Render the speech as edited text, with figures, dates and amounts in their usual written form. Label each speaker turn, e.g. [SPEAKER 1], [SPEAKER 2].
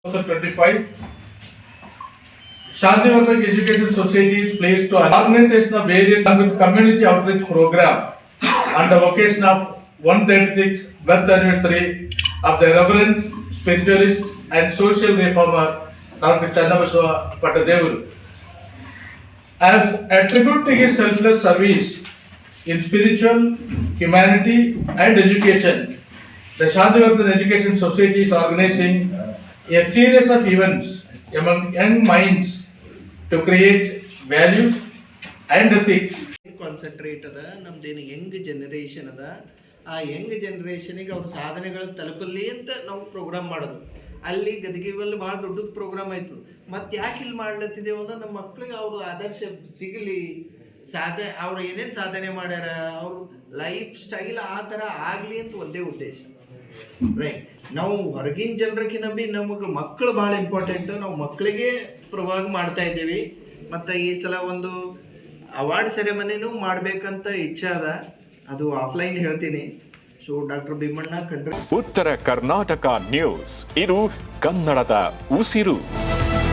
[SPEAKER 1] 2025, Shantivardhan Education Society is placed to organization of various community outreach program on the occasion of 136th birth anniversary of the Reverend spiritualist and social reformer Dr. Channabasava Pattadevaru. As a tribute to his selfless service in spiritual, humanity and education, the Shantivardhan Education Society is organizing a series of events among young minds to create values and ethics.
[SPEAKER 2] Concentrate ಅದ ನಮ್ದೇನು Young generation ಅದ, ಆ Young ಜನರೇಷನಿಗೆ ಅವ್ರ ಸಾಧನೆಗಳು ತಲುಪಲಿ ಅಂತ ನಾವು program ಮಾಡೋದು. ಅಲ್ಲಿ ಗದಗಿನಲ್ಲಿ ಭಾಳ ದೊಡ್ಡದು ಪ್ರೋಗ್ರಾಮ್ ಆಯಿತು. ಮತ್ತು ಯಾಕೆ ಇಲ್ಲಿ ಮಾಡ್ಲತ್ತಿದ್ದೇವೆ ಅಂದ್ರೆ ನಮ್ಮ ಮಕ್ಳಿಗೆ ಅವ್ರ ಆದರ್ಶ ಸಿಗಲಿ, ಅವ್ರು ಏನೇನು ಸಾಧನೆ ಮಾಡ್ಯಾರ, ಅವ್ರ ಲೈಫ್ ಸ್ಟೈಲ್ ಆ ಥರ ಆಗಲಿ ಅಂತ ಒಂದೇ ಉದ್ದೇಶ. ರೈಟ್, ನಾವು ಹೊರಗಿನ ಜನರಿಗಿನ ಬಿ ನಮಗೆ ಮಕ್ಕಳು ಭಾಳ ಇಂಪಾರ್ಟೆಂಟ್. ನಾವು ಮಕ್ಕಳಿಗೆ ಪ್ರಭಾವ ಮಾಡ್ತಾ ಇದ್ದೀವಿ. ಮತ್ತು ಈ ಸಲ ಒಂದು ಅವಾರ್ಡ್ ಸೆರೆಮನಿನೂ ಮಾಡಬೇಕಂತ ಇಚ್ಛೆ ಅದ, ಅದು ಆಫ್ಲೈನ್ ಹೇಳ್ತೀನಿ. ಸೊ ಡಾಕ್ಟರ್ ಭೀಮಣ್ಣ ಕಂಡ್ರೆ
[SPEAKER 3] ಉತ್ತರ ಕರ್ನಾಟಕ ನ್ಯೂಸ್, ಇದು ಕನ್ನಡದ ಉಸಿರು.